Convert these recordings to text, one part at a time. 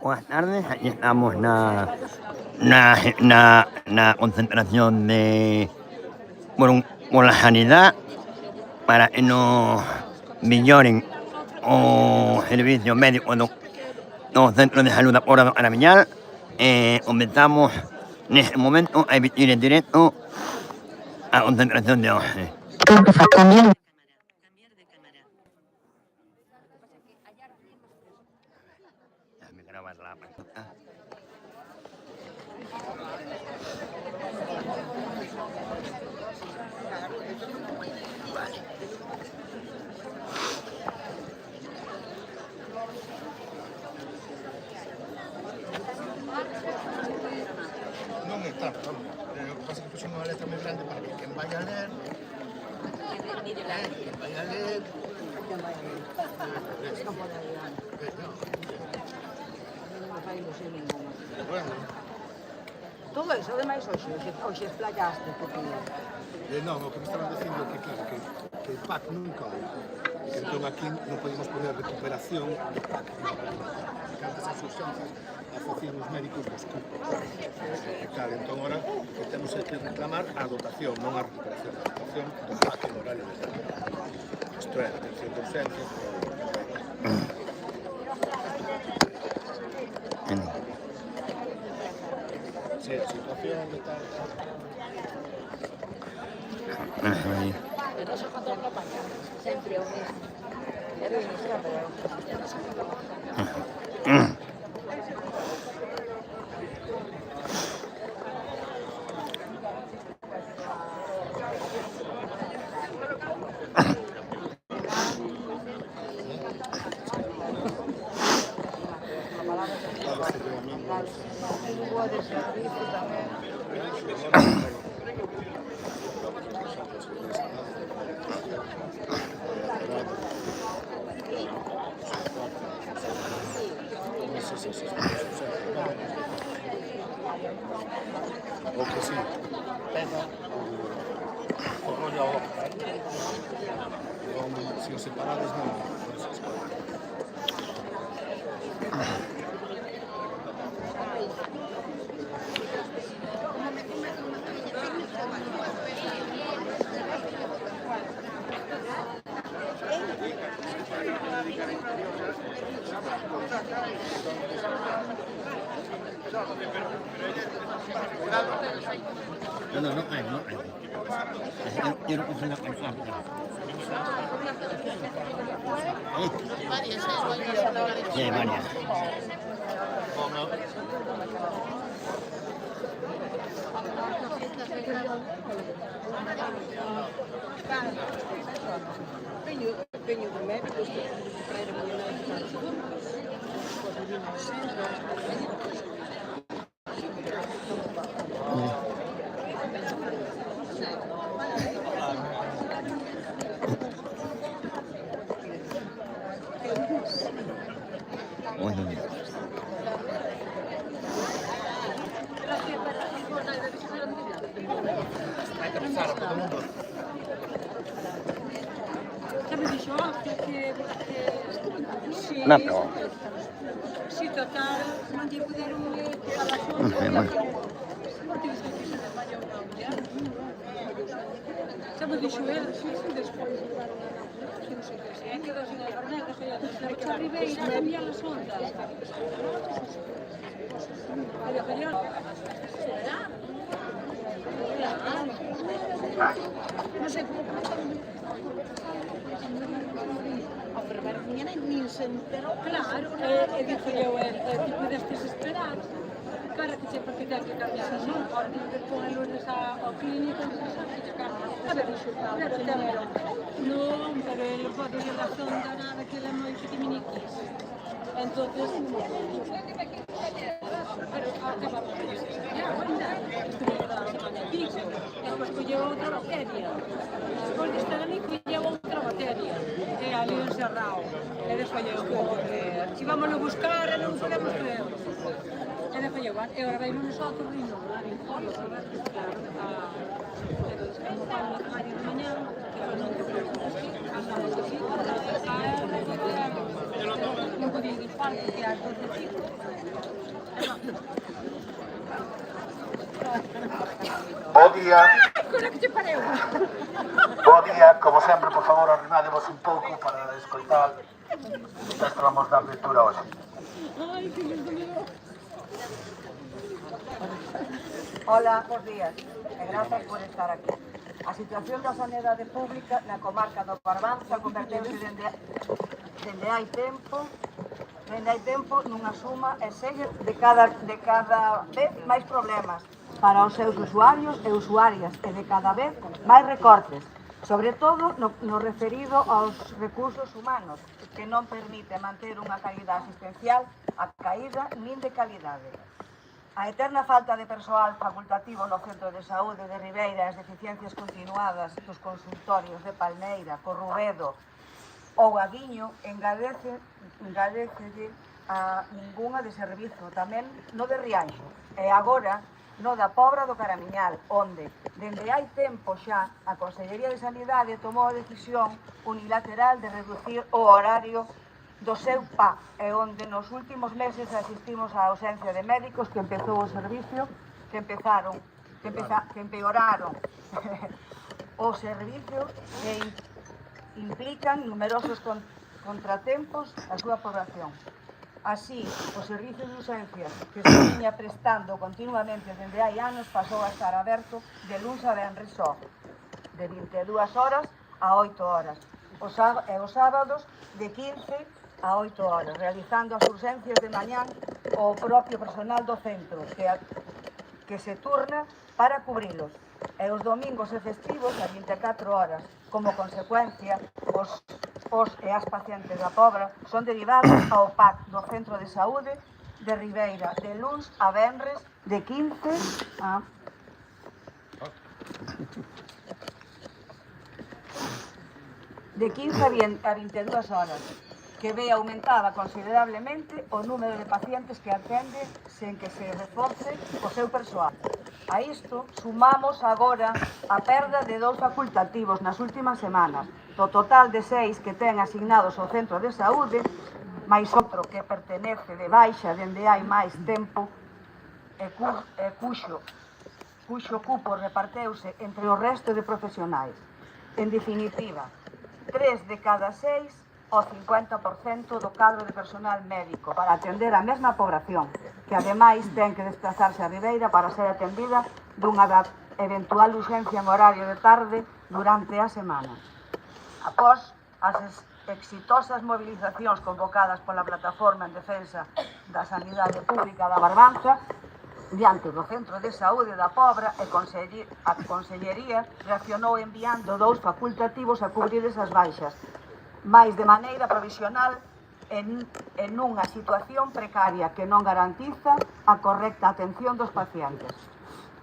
Buenas tardes, aquí estamos na concentración de por la sanidad para que nos melloren o servicio médico dos centros de salud da Porra do Caramiñal. Comenzamos neste momento a emitir en directo a concentración de hoxe. Déjame grabar la pantalla. Vale. Non é tanto, o que pasa é que puxen unha letra moi grande para que quen vai a ler, bueno. Todo eso, ademais, hoxe explayaste, porque... Non, o que me estaban dicindo é que, claro, que o PAC nunca hai. E que entón aquí non podemos poner recuperación do PAC. Que antes as urgencias as facían os médicos dos cupos. E claro, entón ahora que temos que reclamar a dotación, non a recuperación. A dotación do PAC en horario de terapia. Isto é, atención de urgencias. Sí, a situación de tal... Pero eso contra a campaña, sempre o mesmo. É do inicio, pero... O que sí, pega o rollo ao ojo. Se os separades non se escola. No hay. Quiero coger una persona. Sí, varias. Peño de médicos que traen a No, pero... Si, total, non lle puderon quitar a xorta. Porque dixen que se desmayou unha muller. Xa me dixo el, despois. É que dos enfermeiros, que a Ribeira cambiar a sonda. Non sei como... Pero mañana nin se enterou. Claro, e dixo eu, ti pudestes esperar para que se porque ten que cambiar a son. Ahora tens que pôr lunes ao clínico, a ver, claro, temero. Non, pero el pode ir a sonda nada que ele é moi chiquiminiquis. Entonces, pero acabamos de estudiar, estuve toda a semana aquí, despois colleu outra bacteria. Despois de estar ali, colleu outra bacteria. E ali encerrado. E despois eu, joder, si vámonos a buscar e non podemos creer. E despois eu, e agora vai lunes ao torrino, a Rinjolo, a ver, claro, como para o traballo de mañá, que non te preocupes, andamos así, para tratar, parte que ás 12:05. Bo día, Cola que te pareu. bo día, como sempre, por favor, arrimádevos un pouco para escoitar. Isto vamos dar lectura hoxe. Ai, que lindo me deu. Ola, bons días e grazas por estar aquí. A situación da sanidade pública na comarca do Barbanza converteuse dende hai tempo nunha suma e segue de cada vez máis problemas para os seus usuarios e usuarias e de cada vez máis recortes, sobre todo no referido aos recursos humanos, que non permite manter unha calidad asistencial a caída nin de calidade. A eterna falta de persoal facultativo no Centro de Saúde de Ribeira e as deficiencias continuadas dos consultorios de Palmeira, Corrubedo ou Aguiño engadécelle a ningunha de servizo, tamén no de Rianxo e agora no da Pobra do Caramiñal, onde, dende hai tempo xa, a Consellería de Sanidade tomou a decisión unilateral de reducir o horario do seu PA, e onde nos últimos meses asistimos á ausencia de médicos que empezou o servicio, que empeoraron o servicio e implican numerosos contratempos á súa población. Así, o servicio de urgencias que se viña prestando continuamente dende hai anos pasou a estar aberto de luns a venres só, de 22 horas a 8 horas, e os sábados de 15 a 8 horas, realizando as urgencias de mañán o propio personal do centro, que se turna para cubrilos, e os domingos e festivos a 24 horas. Como consecuencia, os e as pacientes da Pobra son derivados ao PAC do Centro de Saúde de Ribeira de luns a venres de 15 a 22 horas, que ve aumentada considerablemente o número de pacientes que atende sen que se reforce o seu persoal. A isto sumamos agora a perda de 2 facultativos nas últimas semanas, do total de 6 que ten asignados ao Centro de Saúde, máis outro que pertenece de baixa dende hai máis tempo e cuxo cupo reparteuse entre o resto de profesionais. En definitiva, 3 de cada 6 o 50% do cadro de personal médico para atender a mesma poboación, que ademais ten que desplazarse a Ribeira para ser atendida dunha eventual urgencia en horario de tarde durante a semana. Após as exitosas movilizacións convocadas pola Plataforma en Defensa da Sanidade Pública da Barbanza, diante do Centro de Saúde da Pobra, a Consellería reaccionou enviando 2 facultativos a cubrir esas baixas, mais de maneira provisional en unha situación precaria que non garantiza a correcta atención dos pacientes.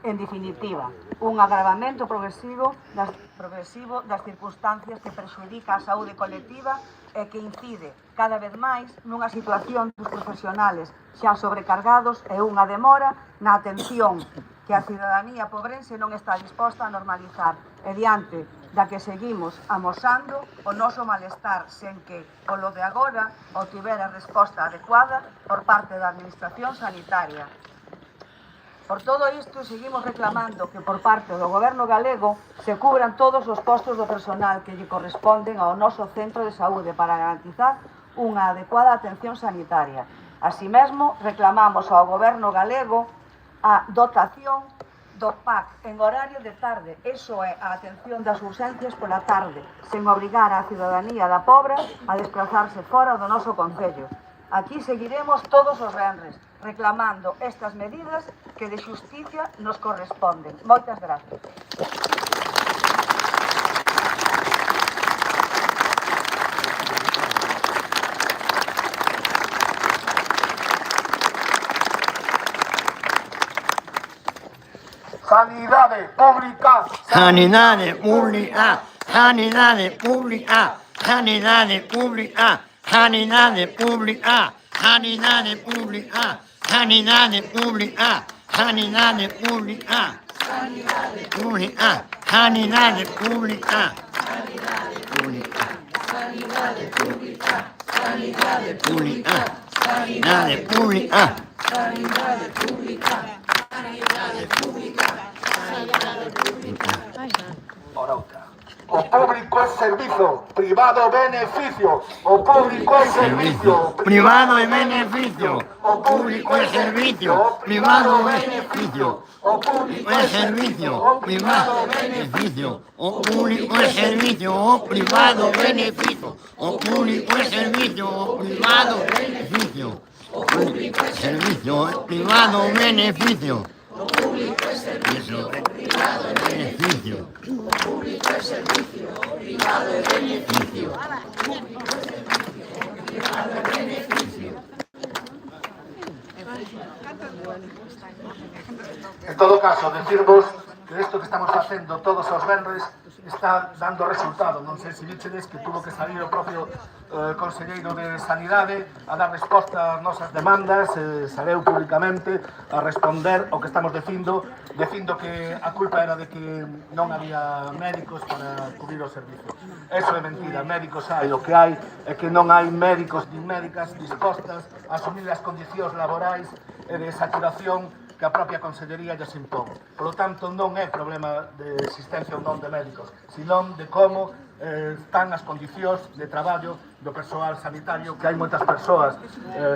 En definitiva, un agravamento progresivo das circunstancias que perxudica a saúde colectiva e que incide cada vez máis nunha situación dos profesionales xa sobrecargados e unha demora na atención que a cidadanía pobrense non está disposta a normalizar e diante da que seguimos amosando o noso malestar sen que, polo de agora, obtivera resposta adecuada por parte da Administración Sanitaria. Por todo isto, seguimos reclamando que por parte do Goberno galego se cubran todos os postos do personal que lle corresponden ao noso centro de saúde para garantizar unha adecuada atención sanitaria. Así mesmo, reclamamos ao Goberno galego a dotación do PAC en horario de tarde, iso é, a atención das urgencias pola tarde, sen obrigar a cidadanía da Pobra a desplazarse fora do noso concello. Aquí seguiremos todos os venres, reclamando estas medidas que de xusticia nos corresponden. Moitas gracias. Sanidade pública. Sanidade pública. Sanidade pública. Sanidade pública. Sanidade pública. Sanidade pública. Sanidade pública. Sanidade pública. Sanidade pública. Sanidade pública. Sanidade pública. Sanidade pública. pública, sanidade pública. Ora outra. O público é servizo, privado beneficio. O público é servicio, Privado es beneficio, o público es servicio, privado es beneficio. O público Es servicio, privado beneficio, o público es servicio, o privado beneficio, o público es servicio, o privado beneficio, o público es servicio, o privado beneficio, o público es servicio, o privado beneficio, o público es servicio, o privado beneficio. En todo caso, decirvos que isto que estamos facendo todos os venres está dando resultado. Non sei se vichedes que tuvo que salir o propio conselleiro de Sanidade a dar resposta ás nosas demandas, saleu públicamente a responder ao que estamos dicindo que a culpa era de que non había médicos para cubrir o servicio. Eso é mentira, médicos hai, o que hai é que non hai médicos nin médicas dispostas a asumir as condicións laborais e de saturación que a propia Consellería lles impón. Por lo tanto, non é problema de existencia ou non de médicos, senón de como están as condicións de traballo do persoal sanitario, que hai moitas persoas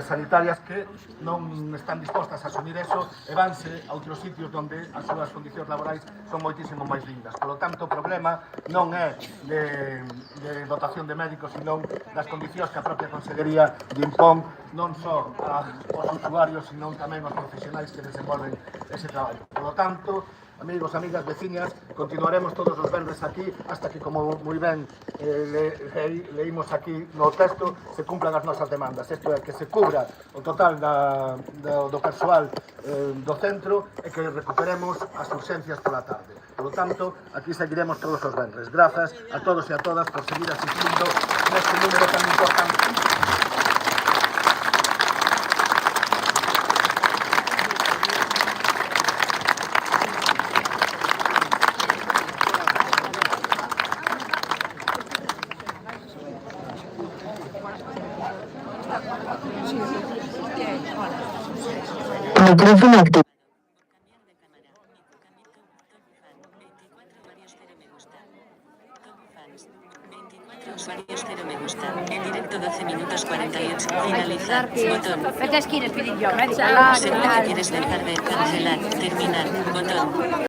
sanitarias que non están dispostas a asumir eso e vanse a outros sitios onde as súas condicións laborais son moitísimo máis dignas. Por lo tanto, o problema non é de dotación de médicos, senón das condicións que a propia Consellería lle impón non só aos usuarios, senón tamén aos profesionais que desenvolven ese traballo. Por lo tanto, amigos, amigas, veciñas, continuaremos todos os venres aquí hasta que, como moi ben leímos aquí no texto, se cumplan as nosas demandas. Isto é, que se cubra o total do persoal do centro e que recuperemos as urxencias pola tarde. Por lo tanto, aquí seguiremos todos os venres. Grazas a todos e a todas por seguir asistindo neste número tan importante. Micrófono activo. Usuarios 0 me gusta. En directo 12 minutos 48. Finalizar. Botón. Pero es que ir a pedir yo, médico. Seguro que quieres dejar de cancelar. Terminar. Botón.